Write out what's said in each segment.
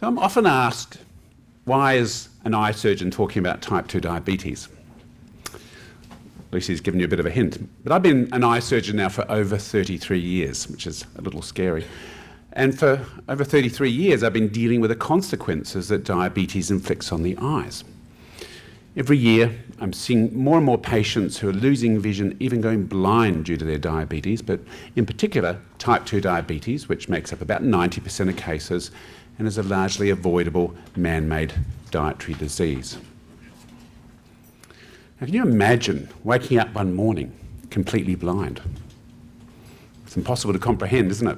So I'm often asked, why is an eye surgeon talking about type 2 diabetes? Lucy's given you a bit of a hint. But I've been an eye surgeon now for over 33 years, which is a little scary. And for over 33 years, I've been dealing with the consequences that diabetes inflicts on the eyes. Every year, I'm seeing more and more patients who are losing vision, even going blind due to their diabetes, but in particular, type 2 diabetes, which makes up about 90% of cases and is a largely avoidable man-made dietary disease. Now, can you imagine waking up one morning completely blind? It's impossible to comprehend, isn't it?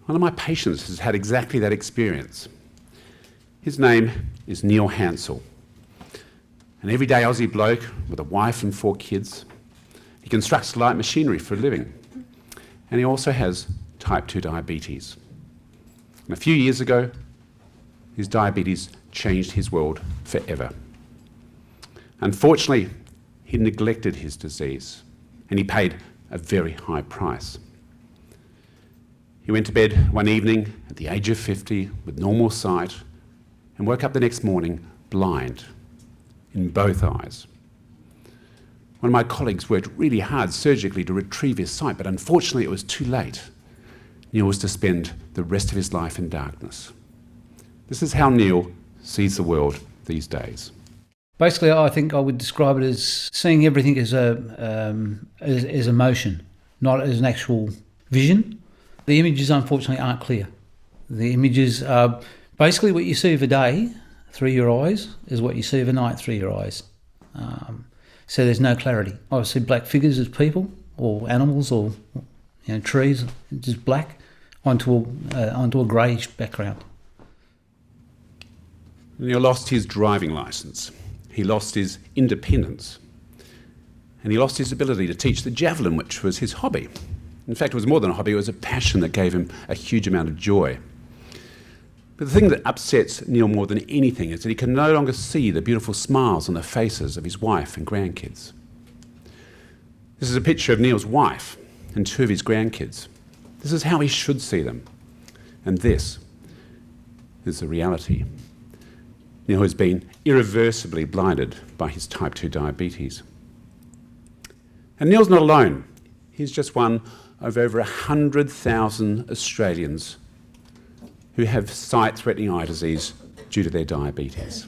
One of my patients has had exactly that experience. His name is Neil Hansel, an everyday Aussie bloke with a wife and 4 kids. He constructs light machinery for a living, and he also has type 2 diabetes. And a few years ago, his diabetes changed his world forever. Unfortunately, he neglected his disease, and he paid a very high price. He went to bed one evening at the age of 50 with normal sight and woke up the next morning blind in both eyes. One of my colleagues worked really hard surgically to retrieve his sight, but unfortunately it was too late. Neil was to spend the rest of his life in darkness. This is how Neil sees the world these days. Basically, I think I would describe it as seeing everything as emotion, not as an actual vision. The images, unfortunately, aren't clear. The images are basically what you see of a day through your eyes is what you see of a night through your eyes. So there's no clarity. I see black figures as people or animals or trees, just black onto a greyish background. Neil lost his driving licence. He lost his independence. And he lost his ability to teach the javelin, which was his hobby. In fact, it was more than a hobby, it was a passion that gave him a huge amount of joy. But the thing that upsets Neil more than anything is that he can no longer see the beautiful smiles on the faces of his wife and grandkids. This is a picture of Neil's wife and 2 of his grandkids. This is how he should see them. And this is the reality. Neil has been irreversibly blinded by his type 2 diabetes. And Neil's not alone. He's just one of over 100,000 Australians who have sight-threatening eye disease due to their diabetes.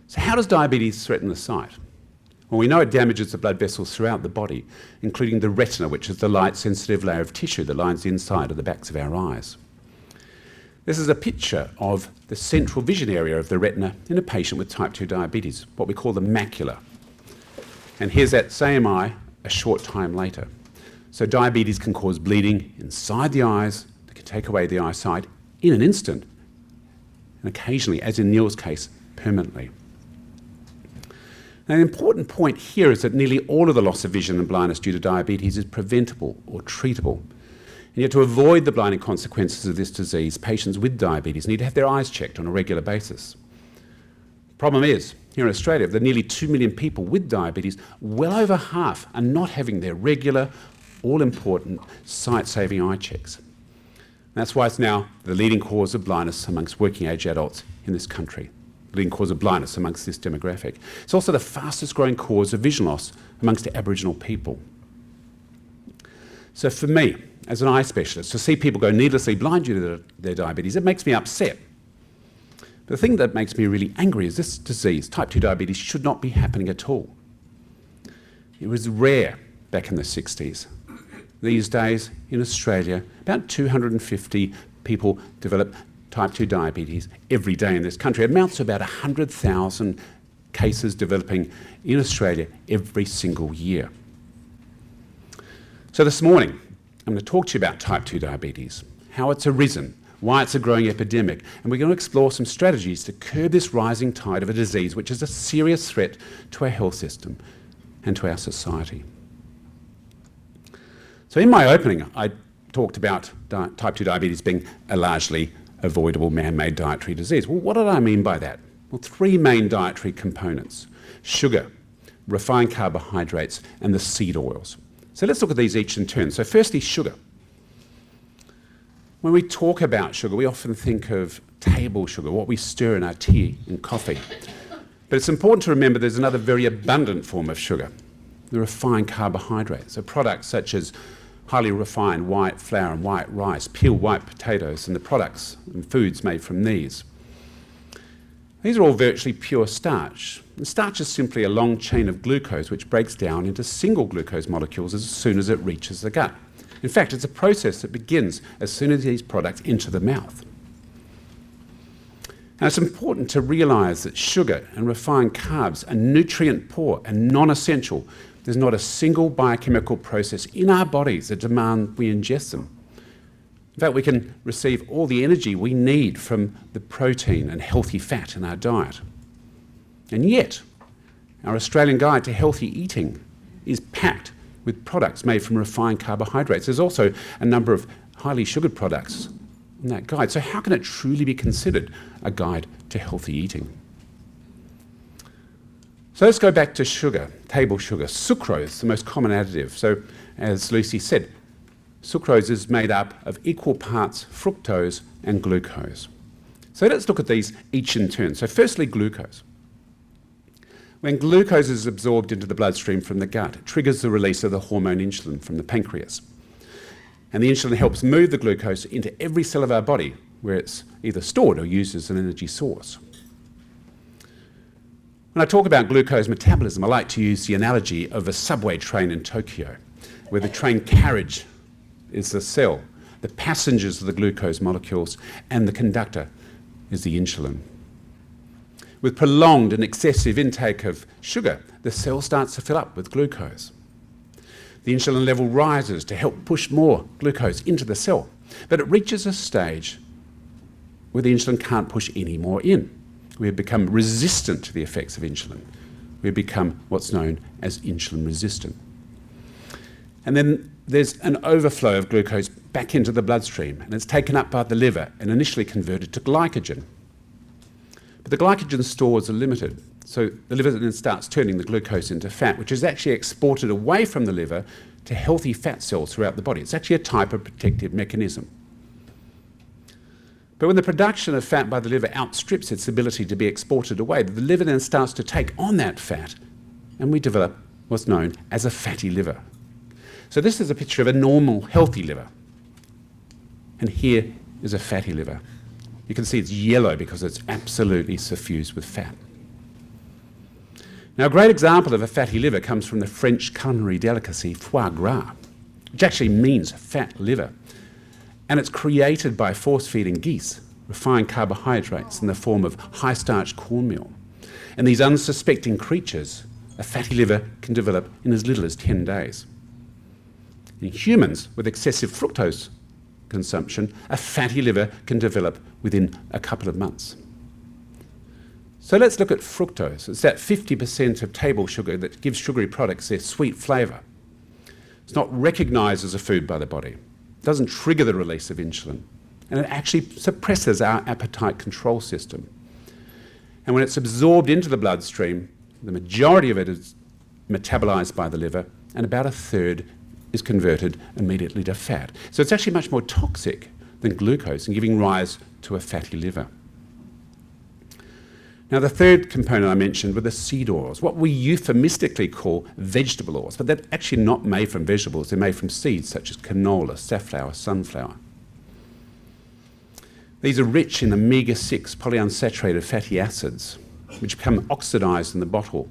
So how does diabetes threaten the sight? Well, we know it damages the blood vessels throughout the body, including the retina, which is the light-sensitive layer of tissue that lines the inside of the backs of our eyes. This is a picture of the central vision area of the retina in a patient with type 2 diabetes, what we call the macula. And here's that same eye a short time later. So diabetes can cause bleeding inside the eyes, that can take away the eyesight in an instant, and occasionally, as in Neil's case, permanently. Now, an important point here is that nearly all of the loss of vision and blindness due to diabetes is preventable or treatable. And yet to avoid the blinding consequences of this disease, patients with diabetes need to have their eyes checked on a regular basis. The problem is, here in Australia, of the nearly 2 million people with diabetes, well over half are not having their regular, all-important, sight-saving eye checks. And that's why it's now the leading cause of blindness amongst working-age adults in this country, the leading cause of blindness amongst this demographic. It's also the fastest-growing cause of vision loss amongst Aboriginal people. So for me, as an eye specialist, to see people go needlessly blind due to their diabetes, it makes me upset. But the thing that makes me really angry is this disease, type 2 diabetes, should not be happening at all. It was rare back in the 60s. These days, in Australia, about 250 people develop type 2 diabetes every day in this country. It amounts to about 100,000 cases developing in Australia every single year. So this morning, I'm going to talk to you about type 2 diabetes, how it's arisen, why it's a growing epidemic, and we're going to explore some strategies to curb this rising tide of a disease which is a serious threat to our health system and to our society. So in my opening, I talked about type 2 diabetes being a largely avoidable man-made dietary disease. Well, what did I mean by that? Well, 3 main dietary components: sugar, refined carbohydrates, and the seed oils. So let's look at these each in turn. So firstly, sugar. When we talk about sugar, we often think of table sugar, what we stir in our tea and coffee. But it's important to remember there's another very abundant form of sugar, the refined carbohydrates. So products such as highly refined white flour and white rice, peeled white potatoes, and the products and foods made from these. These are all virtually pure starch. And starch is simply a long chain of glucose which breaks down into single glucose molecules as soon as it reaches the gut. In fact, it's a process that begins as soon as these products enter the mouth. Now, it's important to realise that sugar and refined carbs are nutrient poor and non-essential. There's not a single biochemical process in our bodies that demand we ingest them. In fact, we can receive all the energy we need from the protein and healthy fat in our diet. And yet, our Australian Guide to Healthy Eating is packed with products made from refined carbohydrates. There's also a number of highly sugared products in that guide. So how can it truly be considered a guide to healthy eating? So let's go back to sugar, table sugar. Sucrose, the most common additive. So as Lucy said, sucrose is made up of equal parts fructose and glucose. So let's look at these each in turn. So firstly, glucose. When glucose is absorbed into the bloodstream from the gut, it triggers the release of the hormone insulin from the pancreas. And the insulin helps move the glucose into every cell of our body where it's either stored or used as an energy source. When I talk about glucose metabolism, I like to use the analogy of a subway train in Tokyo, where the train carriage is the cell, the passengers are the glucose molecules, and the conductor is the insulin. With prolonged and excessive intake of sugar, the cell starts to fill up with glucose. The insulin level rises to help push more glucose into the cell, but it reaches a stage where the insulin can't push any more in. We have become resistant to the effects of insulin. We have become what's known as insulin resistant. And then there's an overflow of glucose back into the bloodstream, and it's taken up by the liver and initially converted to glycogen. But the glycogen stores are limited, so the liver then starts turning the glucose into fat, which is actually exported away from the liver to healthy fat cells throughout the body. It's actually a type of protective mechanism. But when the production of fat by the liver outstrips its ability to be exported away, the liver then starts to take on that fat, and we develop what's known as a fatty liver. So this is a picture of a normal, healthy liver. And here is a fatty liver. You can see it's yellow because it's absolutely suffused with fat. Now, a great example of a fatty liver comes from the French culinary delicacy foie gras, which actually means fat liver. And it's created by force-feeding geese refined carbohydrates in the form of high-starch cornmeal. And these unsuspecting creatures, a fatty liver can develop in as little as 10 days. In humans with excessive fructose consumption, a fatty liver can develop within a couple of months. So let's look at fructose. It's that 50% of table sugar that gives sugary products their sweet flavour. It's not recognised as a food by the body. It doesn't trigger the release of insulin. And it actually suppresses our appetite control system. And when it's absorbed into the bloodstream, the majority of it is metabolised by the liver, and about a third is converted immediately to fat. So it's actually much more toxic than glucose and giving rise to a fatty liver. Now, the third component I mentioned were the seed oils, what we euphemistically call vegetable oils, but they're actually not made from vegetables. They're made from seeds such as canola, safflower, sunflower. These are rich in omega-6 polyunsaturated fatty acids, which become oxidised in the bottle,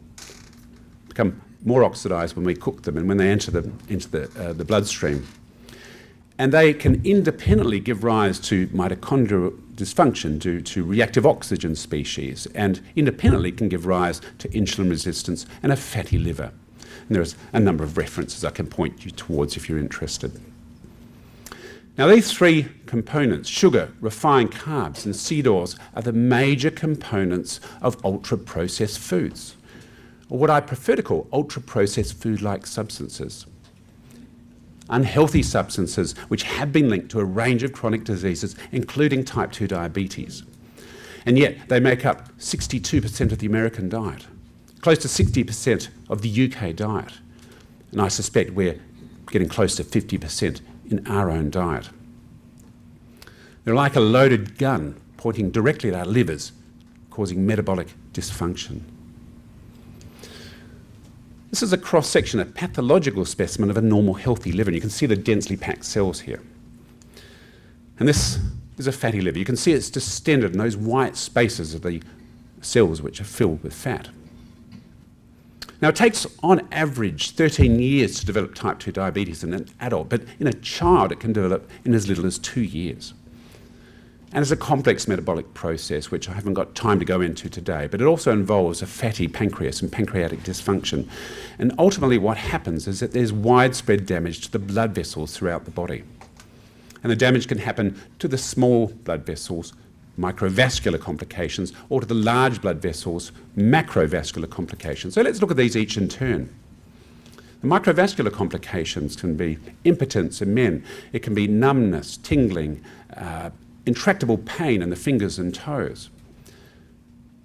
become more oxidised when we cook them and when they enter into the bloodstream. And they can independently give rise to mitochondrial dysfunction due to reactive oxygen species, and independently can give rise to insulin resistance and a fatty liver. And there's a number of references I can point you towards if you're interested. Now, these three components, sugar, refined carbs, and seed oils, are the major components of ultra-processed foods, or what I prefer to call ultra-processed food-like substances. Unhealthy substances which have been linked to a range of chronic diseases, including type 2 diabetes. And yet they make up 62% of the American diet, close to 60% of the UK diet. And I suspect we're getting close to 50% in our own diet. They're like a loaded gun pointing directly at our livers, causing metabolic dysfunction. This is a cross-section, a pathological specimen of a normal healthy liver. And you can see the densely packed cells here. And this is a fatty liver. You can see it's distended in those white spaces of the cells which are filled with fat. Now, it takes, on average, 13 years to develop type 2 diabetes in an adult, but in a child it can develop in as little as 2 years. And it's a complex metabolic process, which I haven't got time to go into today, but it also involves a fatty pancreas and pancreatic dysfunction. And ultimately what happens is that there's widespread damage to the blood vessels throughout the body. And the damage can happen to the small blood vessels, microvascular complications, or to the large blood vessels, macrovascular complications. So let's look at these each in turn. The microvascular complications can be impotence in men. It can be numbness, tingling, intractable pain in the fingers and toes.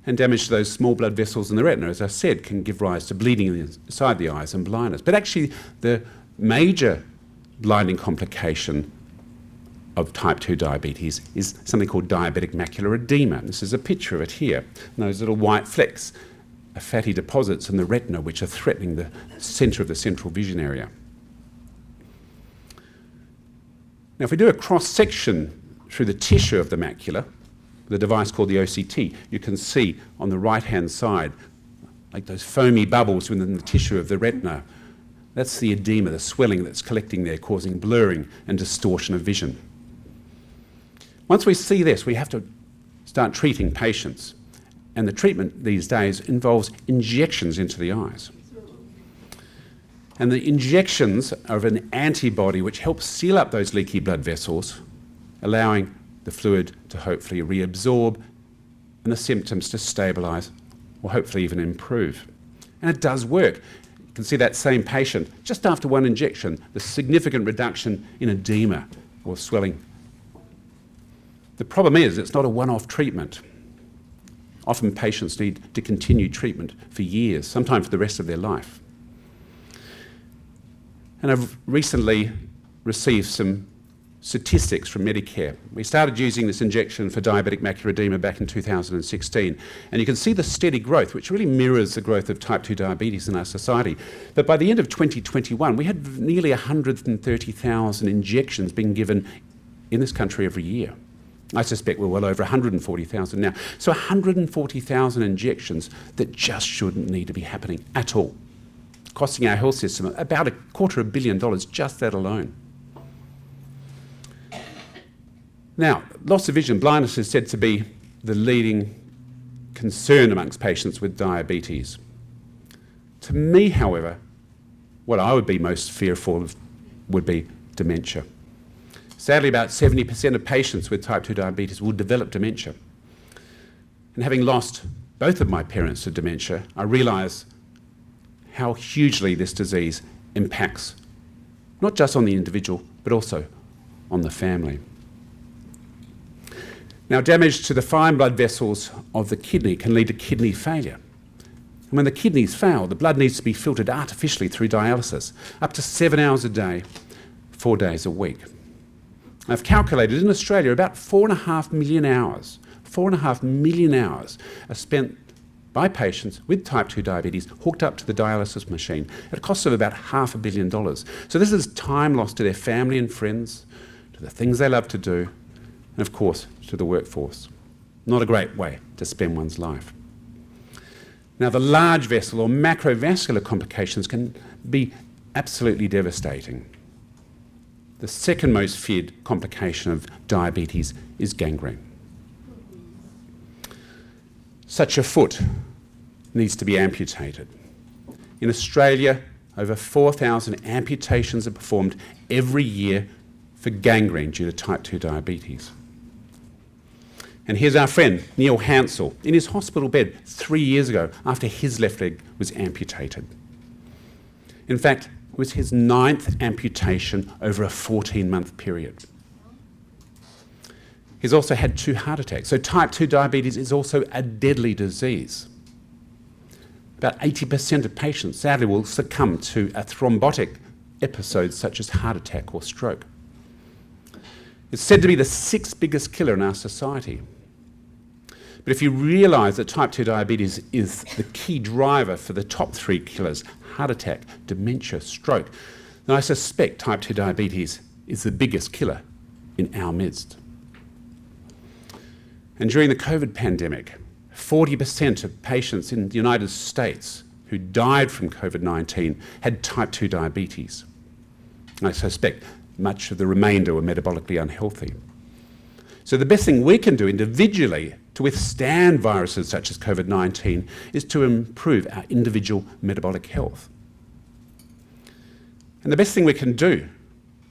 And damage to those small blood vessels in the retina, as I said, can give rise to bleeding inside the eyes and blindness. But actually, the major blinding complication of type 2 diabetes is something called diabetic macular edema. This is a picture of it here. And those little white flecks are fatty deposits in the retina which are threatening the centre of the central vision area. Now, if we do a cross-section through the tissue of the macula, the device called the OCT, you can see on the right-hand side, like those foamy bubbles within the tissue of the retina. That's the edema, the swelling that's collecting there, causing blurring and distortion of vision. Once we see this, we have to start treating patients. And the treatment these days involves injections into the eyes. And the injections are of an antibody which helps seal up those leaky blood vessels, allowing the fluid to hopefully reabsorb and the symptoms to stabilise or hopefully even improve. And it does work. You can see that same patient, just after one injection, the significant reduction in edema or swelling. The problem is it's not a one-off treatment. Often patients need to continue treatment for years, sometimes for the rest of their life. And I've recently received some statistics from Medicare. We started using this injection for diabetic macular edema back in 2016, and you can see the steady growth, which really mirrors the growth of type 2 diabetes in our society. But by the end of 2021, we had nearly 130,000 injections being given in this country every year. I suspect we're well over 140,000 now. So 140,000 injections that just shouldn't need to be happening at all, costing our health system about $250 million, just that alone. Now, loss of vision, blindness is said to be the leading concern amongst patients with diabetes. To me, however, what I would be most fearful of would be dementia. Sadly, about 70% of patients with type 2 diabetes will develop dementia. And having lost both of my parents to dementia, I realise how hugely this disease impacts not just on the individual, but also on the family. Now, damage to the fine blood vessels of the kidney can lead to kidney failure. And when the kidneys fail, the blood needs to be filtered artificially through dialysis, up to 7 hours a day, 4 days a week. I've calculated in Australia about 4.5 million hours, 4.5 million hours are spent by patients with type 2 diabetes hooked up to the dialysis machine at a cost of about $500 million. So this is time lost to their family and friends, to the things they love to do, and of course, to the workforce. Not a great way to spend one's life. Now, the large vessel or macrovascular complications can be absolutely devastating. The second most feared complication of diabetes is gangrene. Such a foot needs to be amputated. In Australia, over 4,000 amputations are performed every year for gangrene due to type 2 diabetes. And here's our friend, Neil Hansel, in his hospital bed 3 years ago after his left leg was amputated. In fact, it was his 9th amputation over a 14-month period. He's also had 2 heart attacks. So type 2 diabetes is also a deadly disease. About 80% of patients, sadly, will succumb to a thrombotic episode such as heart attack or stroke. It's said to be the sixth biggest killer in our society. But if you realise that type 2 diabetes is the key driver for the top three killers, heart attack, dementia, stroke, then I suspect type 2 diabetes is the biggest killer in our midst. And during the COVID pandemic, 40% of patients in the United States who died from COVID-19 had type 2 diabetes. And I suspect much of the remainder were metabolically unhealthy. So the best thing we can do individually to withstand viruses such as COVID-19 is to improve our individual metabolic health. And the best thing we can do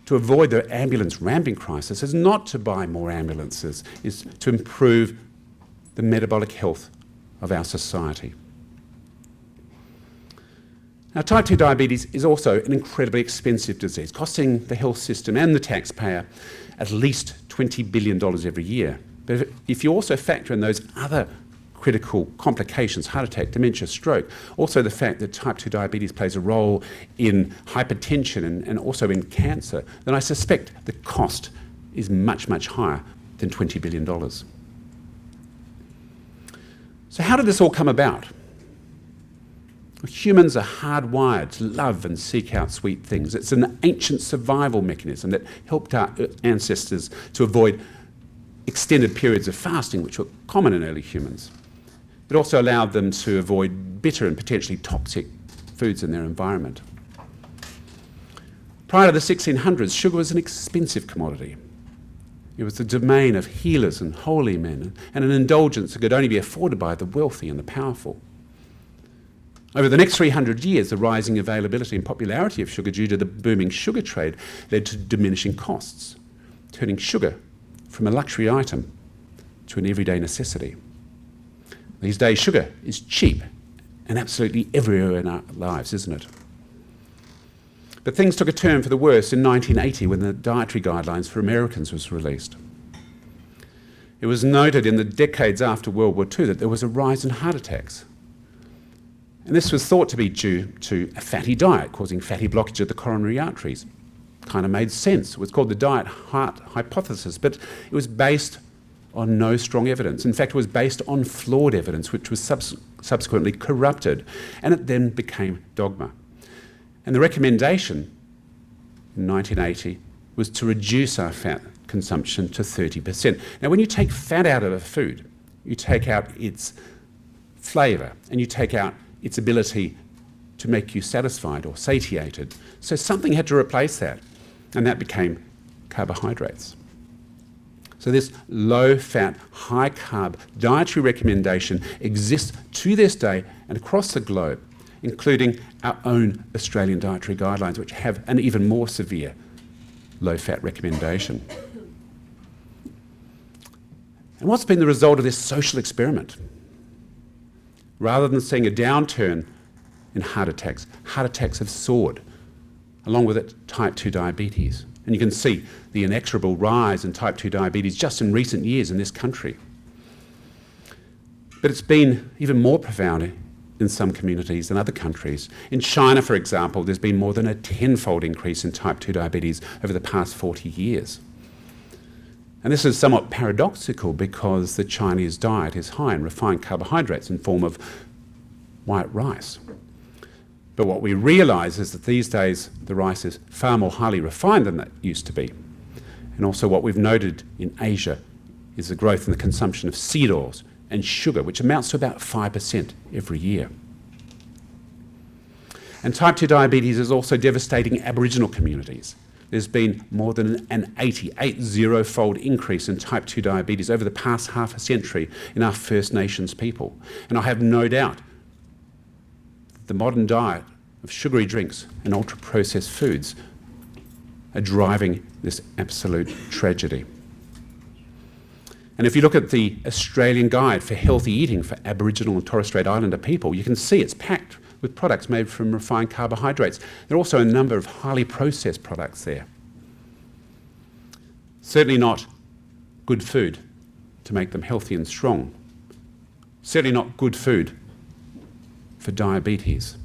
to avoid the ambulance ramping crisis is not to buy more ambulances, is to improve the metabolic health of our society. Now, type 2 diabetes is also an incredibly expensive disease, costing the health system and the taxpayer at least $20 billion every year. But if you also factor in those other critical complications, heart attack, dementia, stroke, also the fact that type 2 diabetes plays a role in hypertension and also in cancer, then I suspect the cost is much, much higher than $20 billion. So how did this all come about? Humans are hardwired to love and seek out sweet things. It's an ancient survival mechanism that helped our ancestors to avoid extended periods of fasting, which were common in early humans. It also allowed them to avoid bitter and potentially toxic foods in their environment. Prior to the 1600s, sugar was an expensive commodity. It was the domain of healers and holy men, and an indulgence that could only be afforded by the wealthy and the powerful. Over the next 300 years, the rising availability and popularity of sugar due to the booming sugar trade led to diminishing costs, turning sugar from a luxury item to an everyday necessity. These days, sugar is cheap and absolutely everywhere in our lives, isn't it? But things took a turn for the worse in 1980 when the dietary guidelines for Americans was released. It was noted in the decades after World War II that there was a rise in heart attacks. And this was thought to be due to a fatty diet causing fatty blockage of the coronary arteries. Kind of made sense. It was called the diet heart hypothesis, but it was based on no strong evidence. In fact, it was based on flawed evidence, which was subsequently corrupted, and it then became dogma. And the recommendation in 1980 was to reduce our fat consumption to 30%. Now, when you take fat out of a food, you take out its flavour, and you take out its ability to make you satisfied or satiated. So something had to replace that, and that became carbohydrates. So this low-fat, high-carb dietary recommendation exists to this day and across the globe, including our own Australian dietary guidelines, which have an even more severe low-fat recommendation. And what's been the result of this social experiment? Rather than seeing a downturn in heart attacks have soared, along with it type 2 diabetes. And you can see the inexorable rise in type 2 diabetes just in recent years in this country. But it's been even more profound in some communities than other countries. In China, for example, there's been more than a 10-fold increase in type 2 diabetes over the past 40 years. And this is somewhat paradoxical because the Chinese diet is high in refined carbohydrates in form of white rice. But what we realise is that these days the rice is far more highly refined than that used to be. And also what we've noted in Asia is the growth in the consumption of seed oils and sugar, which amounts to about 5% every year. And type 2 diabetes is also devastating Aboriginal communities. There's been more than an 80-fold increase in type 2 diabetes over the past half a century in our First Nations people. And I have no doubt that the modern diet of sugary drinks and ultra-processed foods are driving this absolute tragedy. And if you look at the Australian Guide for Healthy Eating for Aboriginal and Torres Strait Islander people, you can see it's packed with products made from refined carbohydrates. There are also a number of highly processed products there. Certainly not good food to make them healthy and strong. Certainly not good food for diabetes.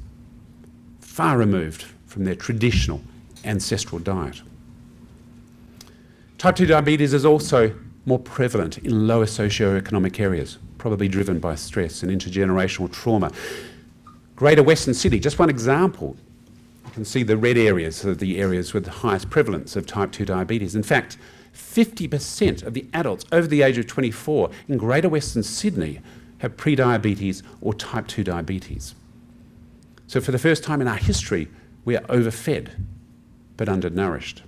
Far removed from their traditional ancestral diet. Type 2 diabetes is also more prevalent in lower socioeconomic areas, probably driven by stress and intergenerational trauma. Greater Western Sydney, just one example. You can see the red areas are the areas with the highest prevalence of type 2 diabetes. In fact, 50% of the adults over the age of 24 in Greater Western Sydney have prediabetes or type 2 diabetes. So for the first time in our history, we are overfed but undernourished.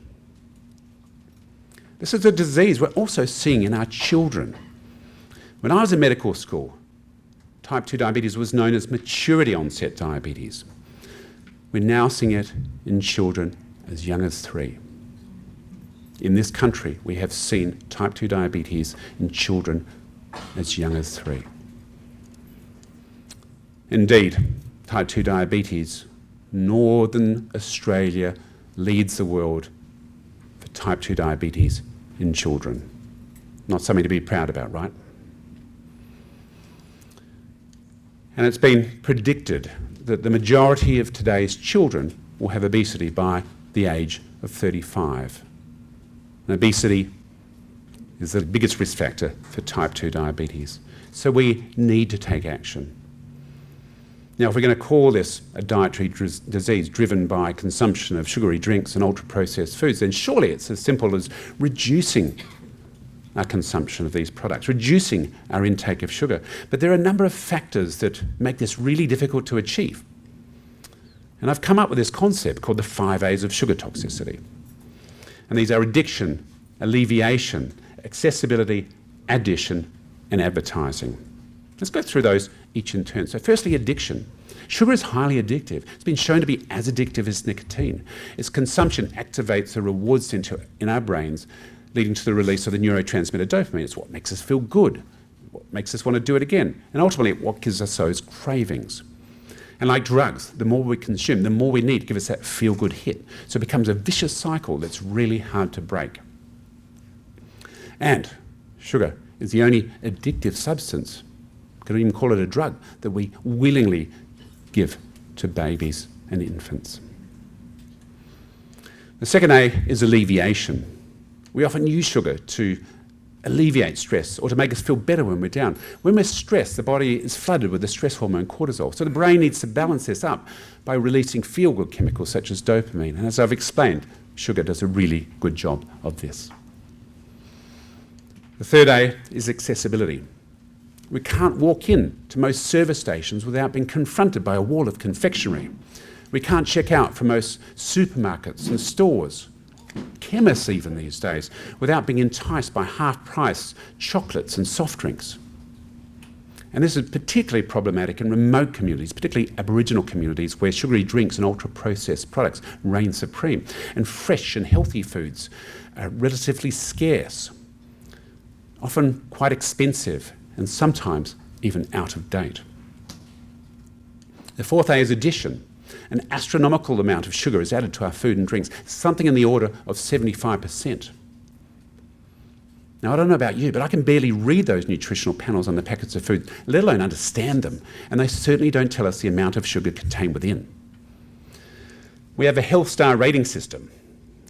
This is a disease we're also seeing in our children. When I was in medical school, type 2 diabetes was known as maturity onset diabetes. We're now seeing it in children as young as 3. In this country, we have seen type 2 diabetes in children as young as 3. Indeed, type 2 diabetes, Northern Australia leads the world for type 2 diabetes in children. Not something to be proud about, right? And it's been predicted that the majority of today's children will have obesity by the age of 35. And obesity is the biggest risk factor for type 2 diabetes. So we need to take action. Now, if we're going to call this a dietary disease driven by consumption of sugary drinks and ultra-processed foods, then surely it's as simple as reducing our consumption of these products, reducing our intake of sugar. But there are a number of factors that make this really difficult to achieve. And I've come up with this concept called the 5 A's of sugar toxicity. And these are addiction, alleviation, accessibility, addition, and advertising. Let's go through those each in turn. So firstly, addiction. Sugar is highly addictive. It's been shown to be as addictive as nicotine. Its consumption activates a reward center in our brains, leading to the release of the neurotransmitter dopamine. It's what makes us feel good, what makes us want to do it again, and ultimately what gives us those cravings. And like drugs, the more we consume, the more we need to give us that feel-good hit. So it becomes a vicious cycle that's really hard to break. And sugar is the only addictive substance, could even call it a drug, that we willingly give to babies and infants. The second A is alleviation. We often use sugar to alleviate stress or to make us feel better when we're down. When we're stressed, the body is flooded with the stress hormone cortisol. So the brain needs to balance this up by releasing feel-good chemicals such as dopamine. And as I've explained, sugar does a really good job of this. The third A is accessibility. We can't walk in to most service stations without being confronted by a wall of confectionery. We can't check out from most supermarkets and stores, chemists even these days, without being enticed by half-price chocolates and soft drinks. And this is particularly problematic in remote communities, particularly Aboriginal communities, where sugary drinks and ultra-processed products reign supreme, and fresh and healthy foods are relatively scarce, often quite expensive, and sometimes even out of date. The fourth A is addition. An astronomical amount of sugar is added to our food and drinks, something in the order of 75%. Now, I don't know about you, but I can barely read those nutritional panels on the packets of food, let alone understand them, and they certainly don't tell us the amount of sugar contained within. We have a health star rating system.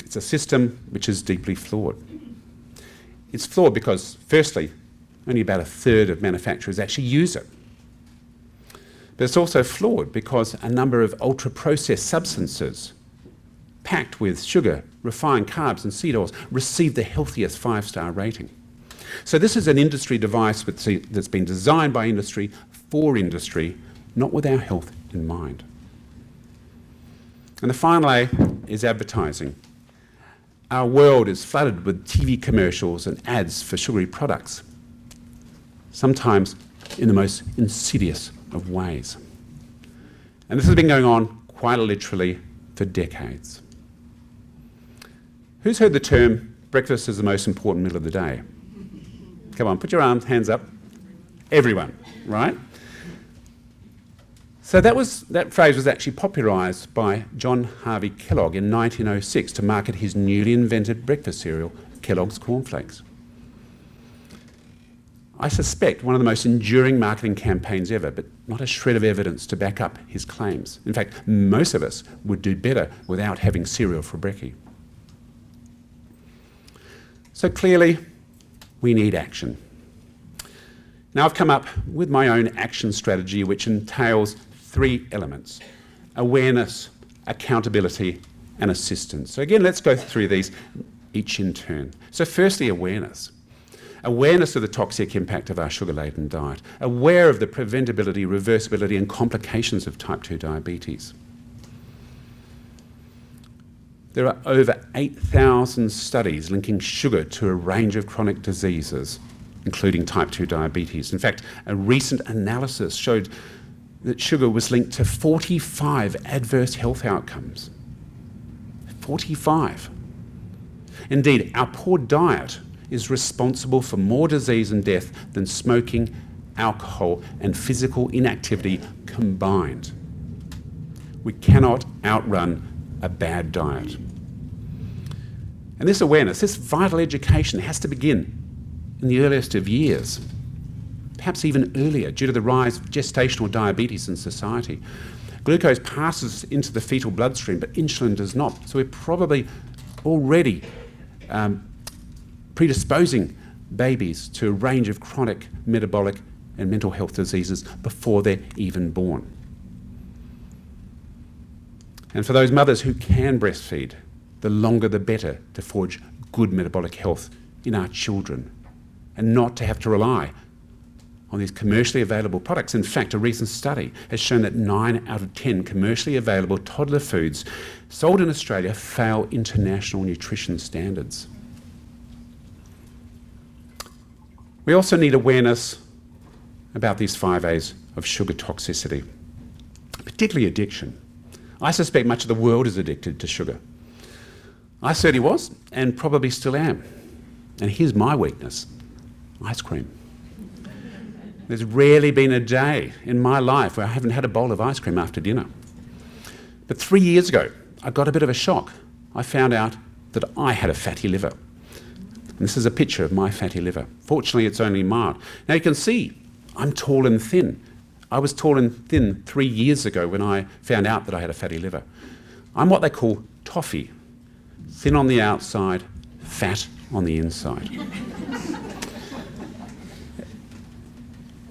It's a system which is deeply flawed. It's flawed because, firstly, only about a third of manufacturers actually use it. But it's also flawed because a number of ultra-processed substances packed with sugar, refined carbs and seed oils receive the healthiest 5-star rating. So this is an industry device that's been designed by industry for industry, not with our health in mind. And the final A is advertising. Our world is flooded with TV commercials and ads for sugary products, sometimes in the most insidious of ways. And this has been going on quite literally for decades. Who's heard the term, breakfast is the most important meal of the day? Come on, put your hands up. Everyone, right? So that phrase was actually popularised by John Harvey Kellogg in 1906 to market his newly invented breakfast cereal, Kellogg's Cornflakes. I suspect one of the most enduring marketing campaigns ever, but not a shred of evidence to back up his claims. In fact, most of us would do better without having cereal for brekkie. So clearly, we need action. Now I've come up with my own action strategy which entails 3 elements: awareness, accountability and assistance. So again, let's go through these each in turn. So firstly, awareness. Awareness of the toxic impact of our sugar-laden diet. Aware of the preventability, reversibility and complications of type 2 diabetes. There are over 8,000 studies linking sugar to a range of chronic diseases, including type 2 diabetes. In fact, a recent analysis showed that sugar was linked to 45 adverse health outcomes. 45. Indeed, our poor diet is responsible for more disease and death than smoking, alcohol and physical inactivity combined. We cannot outrun a bad diet. And this awareness, this vital education has to begin in the earliest of years, perhaps even earlier, due to the rise of gestational diabetes in society. Glucose passes into the fetal bloodstream, but insulin does not. So we're probably already predisposing babies to a range of chronic metabolic and mental health diseases before they're even born. And for those mothers who can breastfeed, the longer the better to forge good metabolic health in our children and not to have to rely on these commercially available products. In fact, a recent study has shown that 9 out of 10 commercially available toddler foods sold in Australia fail international nutrition standards. We also need awareness about these 5 A's of sugar toxicity, particularly addiction. I suspect much of the world is addicted to sugar. I certainly was, and probably still am. And here's my weakness: ice cream. There's rarely been a day in my life where I haven't had a bowl of ice cream after dinner. But 3 years ago, I got a bit of a shock. I found out that I had a fatty liver. And this is a picture of my fatty liver. Fortunately, it's only mild. Now you can see I'm tall and thin. I was tall and thin 3 years ago when I found out that I had a fatty liver. I'm what they call toffee. Thin on the outside, fat on the inside.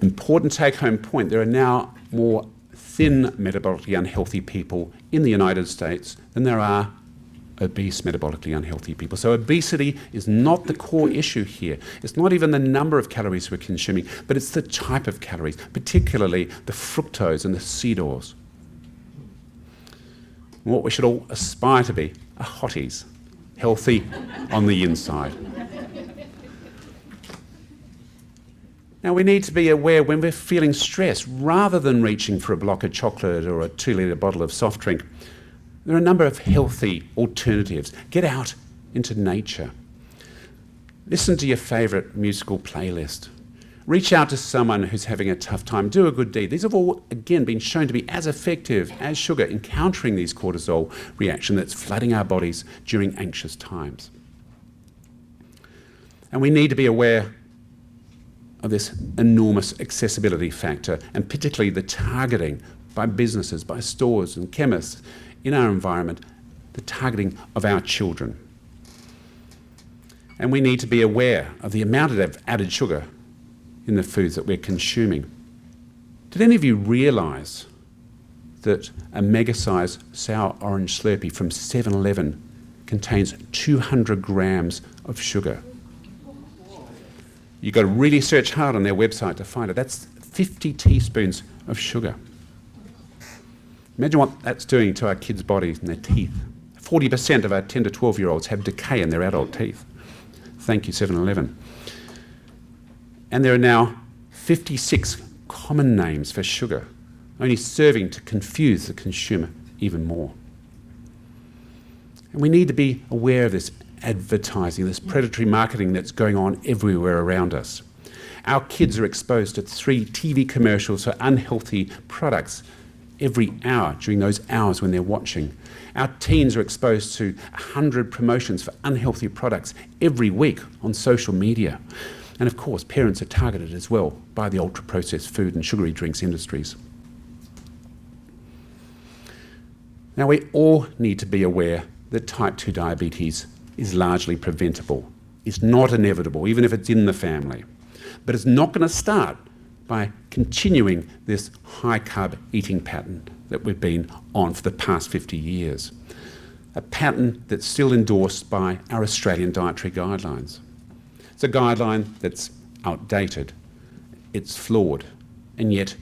Important take-home point: there are now more thin, metabolically unhealthy people in the United States than there are obese, metabolically unhealthy people. So obesity is not the core issue here. It's not even the number of calories we're consuming, but it's the type of calories, particularly the fructose and the seed oils. And what we should all aspire to be are hotties, healthy on the inside. Now, we need to be aware when we're feeling stressed, rather than reaching for a block of chocolate or a 2-litre bottle of soft drink, there are a number of healthy alternatives. Get out into nature. Listen to your favourite musical playlist. Reach out to someone who's having a tough time. Do a good deed. These have all, again, been shown to be as effective as sugar in countering these cortisol reaction that's flooding our bodies during anxious times. And we need to be aware of this enormous accessibility factor, and particularly the targeting by businesses, by stores and chemists in our environment, the targeting of our children. And we need to be aware of the amount of added sugar in the foods that we're consuming. Did any of you realise that a mega-sized sour orange Slurpee from 7-Eleven contains 200 grams of sugar? You've got to really search hard on their website to find it. That's 50 teaspoons of sugar. Imagine what that's doing to our kids' bodies and their teeth. 40% of our 10 to 12-year-olds have decay in their adult teeth. Thank you, 7-Eleven. And there are now 56 common names for sugar, only serving to confuse the consumer even more. And we need to be aware of this advertising, this predatory marketing that's going on everywhere around us. Our kids are exposed to 3 TV commercials for unhealthy products every hour during those hours when they're watching. Our teens are exposed to 100 promotions for unhealthy products every week on social media. And of course, parents are targeted as well by the ultra-processed food and sugary drinks industries. Now, we all need to be aware that type 2 diabetes is largely preventable is not inevitable, even if it's in the family. But it's not going to start by continuing this high-carb eating pattern that we've been on for the past 50 years. A pattern that's still endorsed by our Australian dietary guidelines. It's a guideline that's outdated, it's flawed, and yet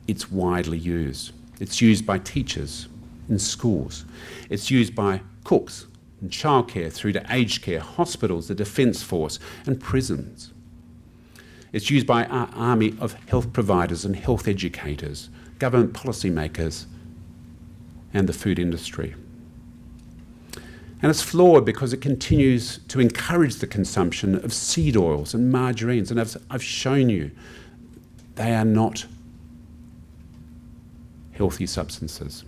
it's widely used. It's used by teachers in schools. It's used by cooks in childcare through to aged care, hospitals, the Defence Force, and prisons. It's used by our army of health providers and health educators, government policymakers, and the food industry. And it's flawed because it continues to encourage the consumption of seed oils and margarines. And as I've shown you, they are not healthy substances.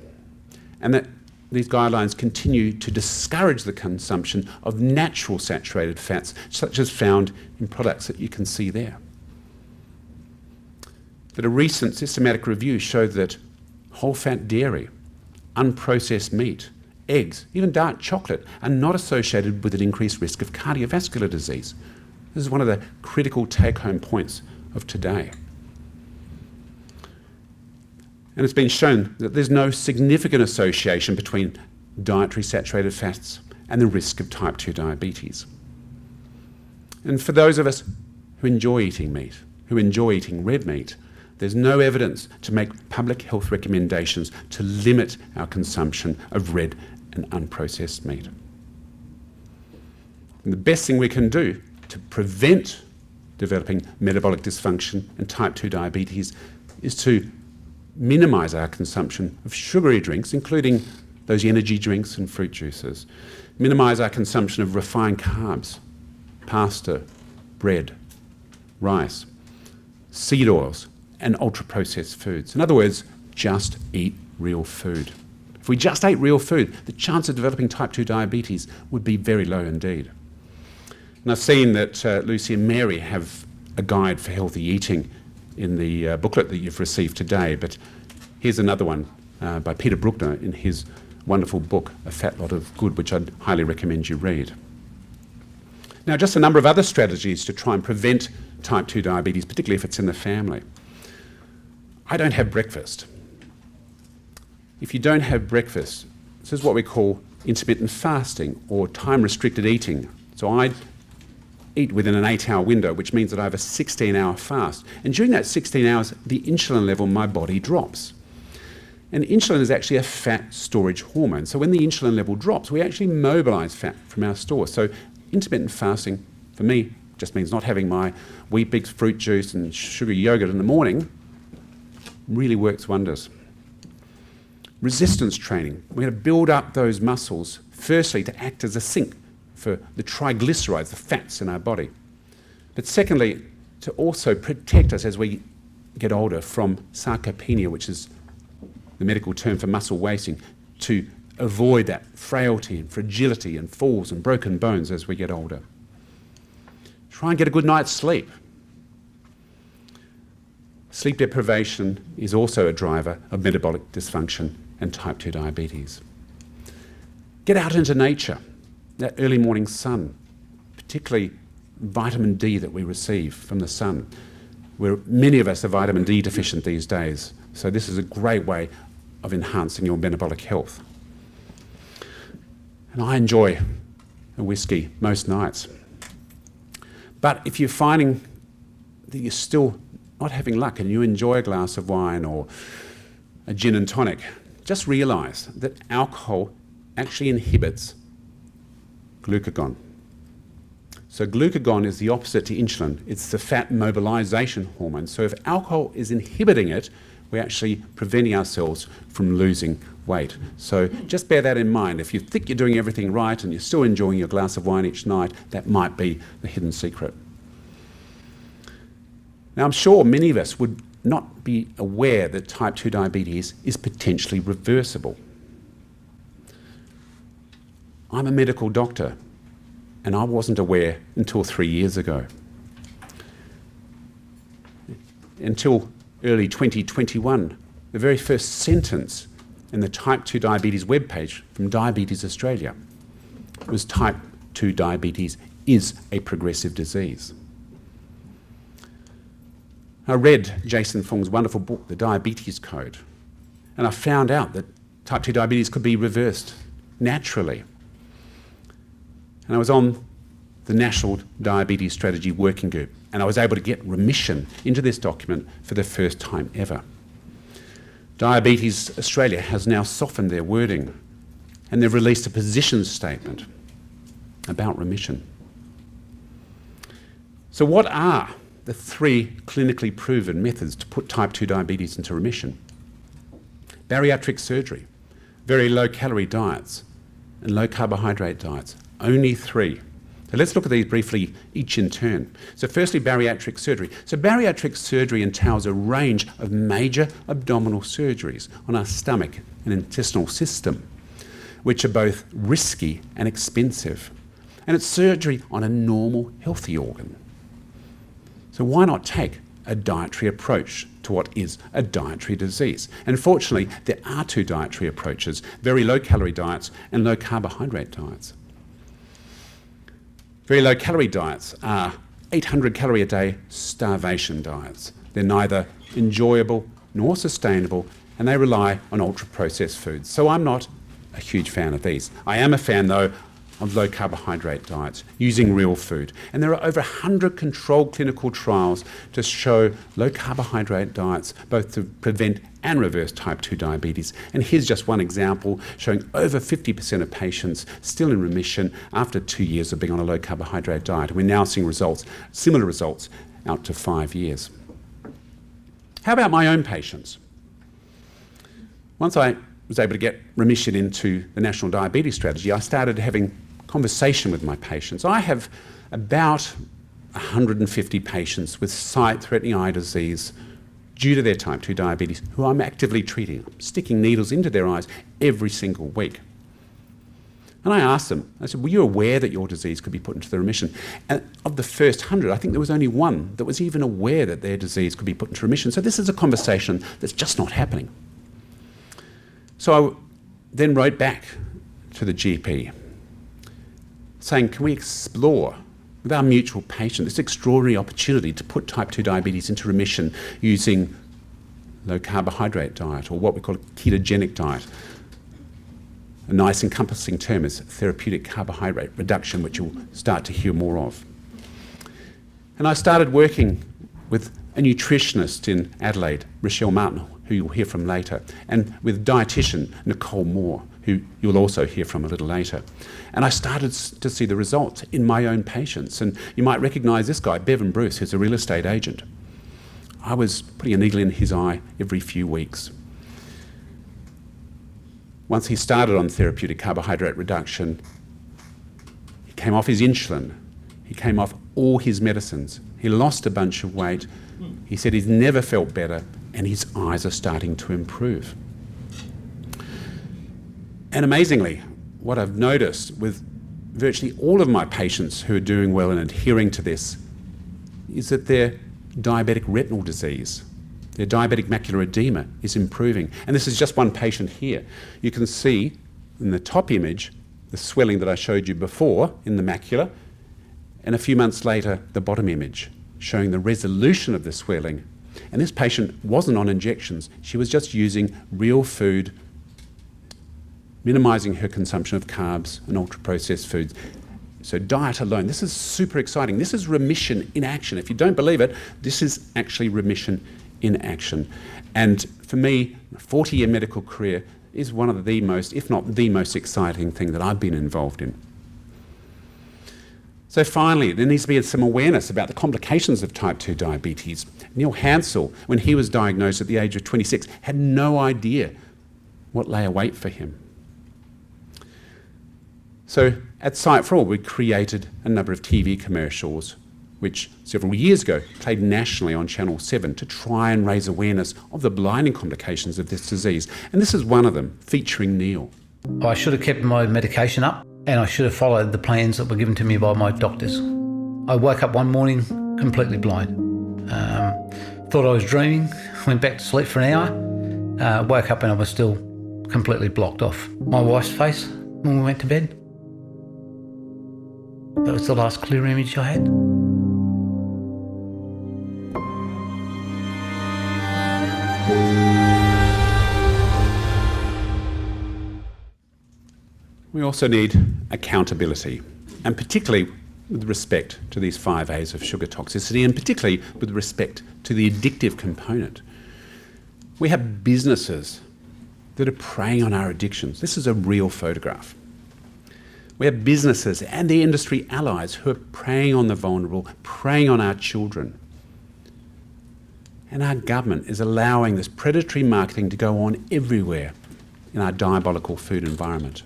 And that these guidelines continue to discourage the consumption of natural saturated fats, such as found in products that you can see there. That a recent systematic review showed that whole-fat dairy, unprocessed meat, eggs, even dark chocolate are not associated with an increased risk of cardiovascular disease. This is one of the critical take-home points of today. And it's been shown that there's no significant association between dietary saturated fats and the risk of type 2 diabetes. And for those of us who enjoy eating meat, who enjoy eating red meat, there's no evidence to make public health recommendations to limit our consumption of red and unprocessed meat. And the best thing we can do to prevent developing metabolic dysfunction and type 2 diabetes is to minimise our consumption of sugary drinks, including those energy drinks and fruit juices. Minimise our consumption of refined carbs, pasta, bread, rice, seed oils, and ultra-processed foods. In other words, just eat real food. If we just ate real food, the chance of developing type 2 diabetes would be very low indeed. And I've seen that Lucy and Mary have a guide for healthy eating in the booklet that you've received today, but here's another one by Peter Bruckner in his wonderful book, A Fat Lot of Good, which I'd highly recommend you read. Now, just a number of other strategies to try and prevent type 2 diabetes, particularly if it's in the family. I don't have breakfast. If you don't have breakfast, this is what we call intermittent fasting or time-restricted eating. So I eat within an 8-hour window, which means that I have a 16-hour fast. And during that 16 hours, the insulin level in my body drops. And insulin is actually a fat storage hormone. So when the insulin level drops, we actually mobilise fat from our stores. So intermittent fasting, for me, just means not having my Weet-Bix fruit juice and sugar yogurt in the morning. Really works wonders. Resistance training. We're going to build up those muscles, firstly, to act as a sink for the triglycerides, the fats in our body. But secondly, to also protect us as we get older from sarcopenia, which is the medical term for muscle wasting, to avoid that frailty and fragility and falls and broken bones as we get older. Try and get a good night's sleep. Sleep deprivation is also a driver of metabolic dysfunction and type 2 diabetes. Get out into nature, that early morning sun, particularly vitamin D that we receive from the sun. Many of us are vitamin D deficient these days, so this is a great way of enhancing your metabolic health. And I enjoy a whiskey most nights. But if you're finding that you're still not having luck and you enjoy a glass of wine or a gin and tonic, just realise that alcohol actually inhibits glucagon. So glucagon is the opposite to insulin. It's the fat mobilisation hormone. So if alcohol is inhibiting it, we're actually preventing ourselves from losing weight. So just bear that in mind. If you think you're doing everything right and you're still enjoying your glass of wine each night, that might be the hidden secret. Now, I'm sure many of us would not be aware that type 2 diabetes is potentially reversible. I'm a medical doctor, and I wasn't aware until 3 years ago. Until early 2021, the very first sentence in the type 2 diabetes webpage from Diabetes Australia was type 2 diabetes is a progressive disease. I read Jason Fung's wonderful book, The Diabetes Code, and I found out that type 2 diabetes could be reversed naturally. And I was on the National Diabetes Strategy Working Group, and I was able to get remission into this document for the first time ever. Diabetes Australia has now softened their wording, and they've released a position statement about remission. So what are the 3 clinically proven methods to put type 2 diabetes into remission? Bariatric surgery, very low-calorie diets, and low-carbohydrate diets. Only 3. So let's look at these briefly, each in turn. So firstly, bariatric surgery. So bariatric surgery entails a range of major abdominal surgeries on our stomach and intestinal system, which are both risky and expensive. And it's surgery on a normal, healthy organ. So why not take a dietary approach to what is a dietary disease? And fortunately, there are 2 dietary approaches, very low-calorie diets and low-carbohydrate diets. Very low-calorie diets are 800 calorie a day starvation diets. They're neither enjoyable nor sustainable, and they rely on ultra-processed foods. So I'm not a huge fan of these. I am a fan, though, of low-carbohydrate diets using real food. And there are over 100 controlled clinical trials to show low-carbohydrate diets both to prevent and reverse type 2 diabetes. And here's just one example showing over 50% of patients still in remission after 2 years of being on a low-carbohydrate diet. We're now seeing results, similar results, out to 5 years. How about my own patients? Once I was able to get remission into the National Diabetes Strategy, I started having conversation with my patients. I have about 150 patients with sight-threatening eye disease due to their type 2 diabetes who I'm actively treating. I'm sticking needles into their eyes every single week. And I asked them, I said, were you aware that your disease could be put into the remission? And of the first 100, I think there was only 1 that was even aware that their disease could be put into remission. So this is a conversation that's just not happening. So I then wrote back to the GP saying, can we explore with our mutual patient this extraordinary opportunity to put type 2 diabetes into remission using low carbohydrate diet, or what we call a ketogenic diet. A nice encompassing term is therapeutic carbohydrate reduction, which you'll start to hear more of. And I started working with a nutritionist in Adelaide, Rochelle Martin, who you'll hear from later, and with dietitian Nicole Moore, who you'll also hear from a little later. And I started to see the results in my own patients. And you might recognise this guy, Bevan Bruce, who's a real estate agent. I was putting a needle in his eye every few weeks. Once he started on therapeutic carbohydrate reduction, he came off his insulin. He came off all his medicines. He lost a bunch of weight. He said he's never felt better, and his eyes are starting to improve. And amazingly, what I've noticed with virtually all of my patients who are doing well and adhering to this is that their diabetic retinal disease, their diabetic macular edema is improving. And this is just one patient here. You can see in the top image the swelling that I showed you before in the macula, and a few months later the bottom image showing the resolution of the swelling. And this patient wasn't on injections. She was just using real food, minimising her consumption of carbs and ultra-processed foods. So diet alone, this is super exciting. This is remission in action. If you don't believe it, this is actually remission in action. And for me, a 40-year medical career is one of the most, if not the most exciting thing that I've been involved in. So finally, there needs to be some awareness about the complications of type 2 diabetes. Neil Hansel, when he was diagnosed at the age of 26, had no idea what lay await for him. So at Sight for All, we created a number of TV commercials, which several years ago played nationally on Channel 7 to try and raise awareness of the blinding complications of this disease. And this is one of them, featuring Neil. I should have kept my medication up, and I should have followed the plans that were given to me by my doctors. I woke up one morning completely blind. Thought I was dreaming, went back to sleep for an hour, woke up and I was still completely blocked off. My wife's face when we went to bed. That was the last clear image I had. We also need accountability, and particularly with respect to these 5 A's of sugar toxicity, and particularly with respect to the addictive component. We have businesses that are preying on our addictions. This is a real photograph. We have businesses and the industry allies who are preying on the vulnerable, preying on our children. And our government is allowing this predatory marketing to go on everywhere in our diabolical food environment.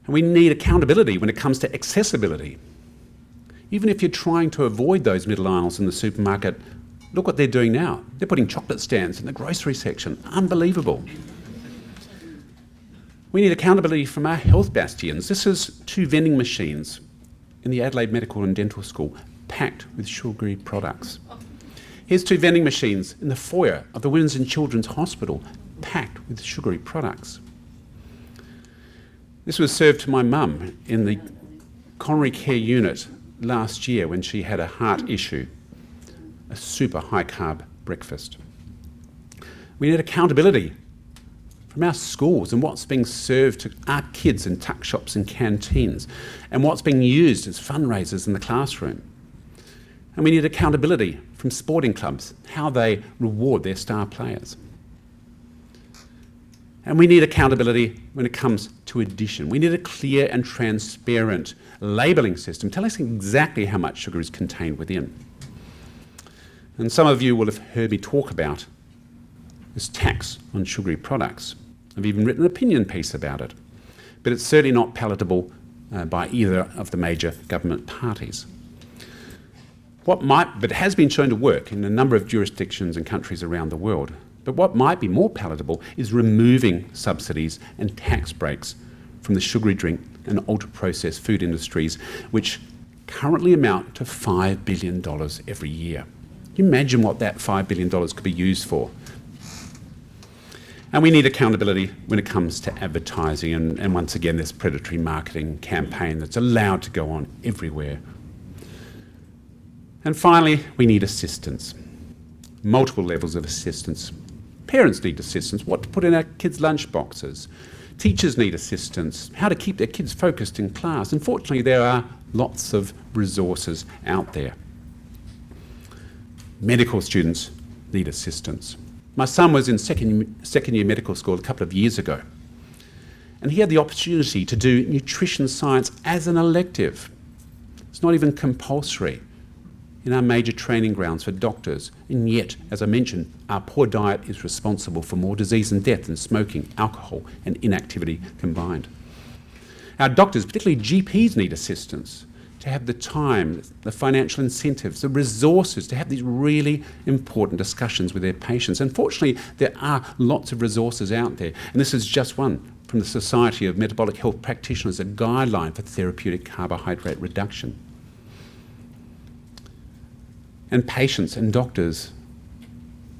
And we need accountability when it comes to accessibility. Even if you're trying to avoid those middle aisles in the supermarket, look what they're doing now. They're putting chocolate stands in the grocery section. Unbelievable. We need accountability from our health bastions. This is 2 vending machines in the Adelaide Medical and Dental School packed with sugary products. Here's 2 vending machines in the foyer of the Women's and Children's Hospital packed with sugary products. This was served to my mum in the coronary care unit last year when she had a heart issue, a super high carb breakfast. We need accountability from our schools and what's being served to our kids in tuck shops and canteens, and what's being used as fundraisers in the classroom. And we need accountability from sporting clubs, how they reward their star players. And we need accountability when it comes to addition. We need a clear and transparent labelling system telling us exactly how much sugar is contained within. And some of you will have heard me talk about this tax on sugary products. I've even written an opinion piece about it. But it's certainly not palatable by either of the major government parties. But it has been shown to work in a number of jurisdictions and countries around the world. But what might be more palatable is removing subsidies and tax breaks from the sugary drink and ultra-processed food industries, which currently amount to $5 billion every year. Can you imagine what that $5 billion could be used for? And we need accountability when it comes to advertising and once again this predatory marketing campaign that's allowed to go on everywhere. And finally, we need assistance. Multiple levels of assistance. Parents need assistance, what to put in our kids' lunch boxes. Teachers need assistance, how to keep their kids focused in class. Unfortunately, there are lots of resources out there. Medical students need assistance. My son was in second year medical school a couple of years ago, and he had the opportunity to do nutrition science as an elective. It's not even compulsory in our major training grounds for doctors, and yet, as I mentioned, our poor diet is responsible for more disease and death than smoking, alcohol and inactivity combined. Our doctors, particularly GPs, need assistance to have the time, the financial incentives, the resources to have these really important discussions with their patients. Unfortunately, there are lots of resources out there, and this is just one from the Society of Metabolic Health Practitioners, a guideline for therapeutic carbohydrate reduction. And patients and doctors,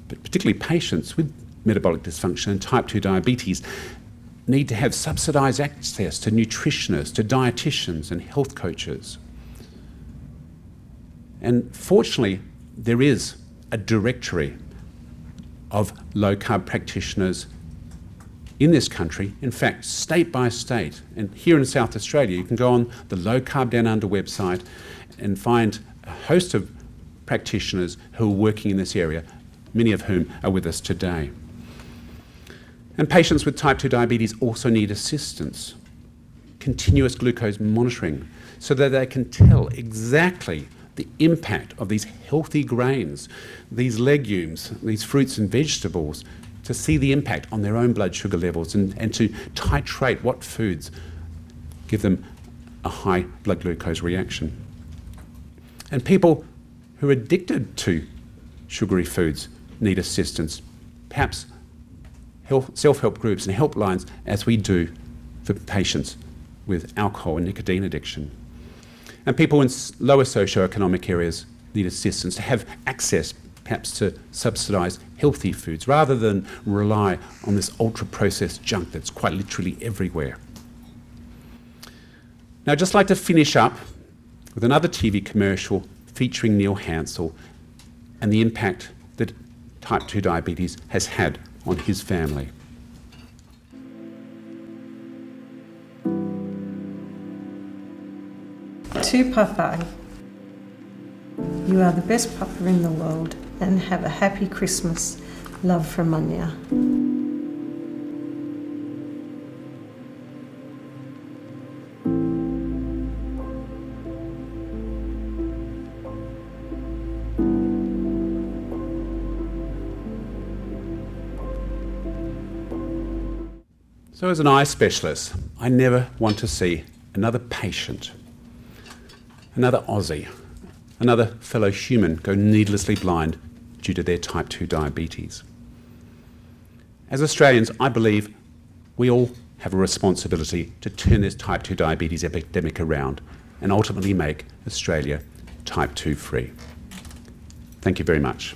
but particularly patients with metabolic dysfunction and type 2 diabetes, need to have subsidised access to nutritionists, to dietitians and health coaches. And fortunately, there is a directory of low-carb practitioners in this country, in fact, state by state. And here in South Australia, you can go on the Low Carb Down Under website and find a host of practitioners who are working in this area, many of whom are with us today. And patients with type 2 diabetes also need assistance, continuous glucose monitoring, so that they can tell exactly the impact of these healthy grains, these legumes, these fruits and vegetables, to see the impact on their own blood sugar levels and to titrate what foods give them a high blood glucose reaction. And people who are addicted to sugary foods need assistance, perhaps self-help groups and helplines, as we do for patients with alcohol and nicotine addiction. And people in lower socioeconomic areas need assistance to have access perhaps to subsidised healthy foods rather than rely on this ultra-processed junk that's quite literally everywhere. Now, I'd just like to finish up with another TV commercial featuring Neil Hansel and the impact that type 2 diabetes has had on his family. To Papa, you are the best papa in the world, and have a happy Christmas. Love from Anya. So as an eye specialist, I never want to see another patient, another Aussie, another fellow human go needlessly blind due to their type 2 diabetes. As Australians, I believe we all have a responsibility to turn this type 2 diabetes epidemic around and ultimately make Australia type 2 free. Thank you very much.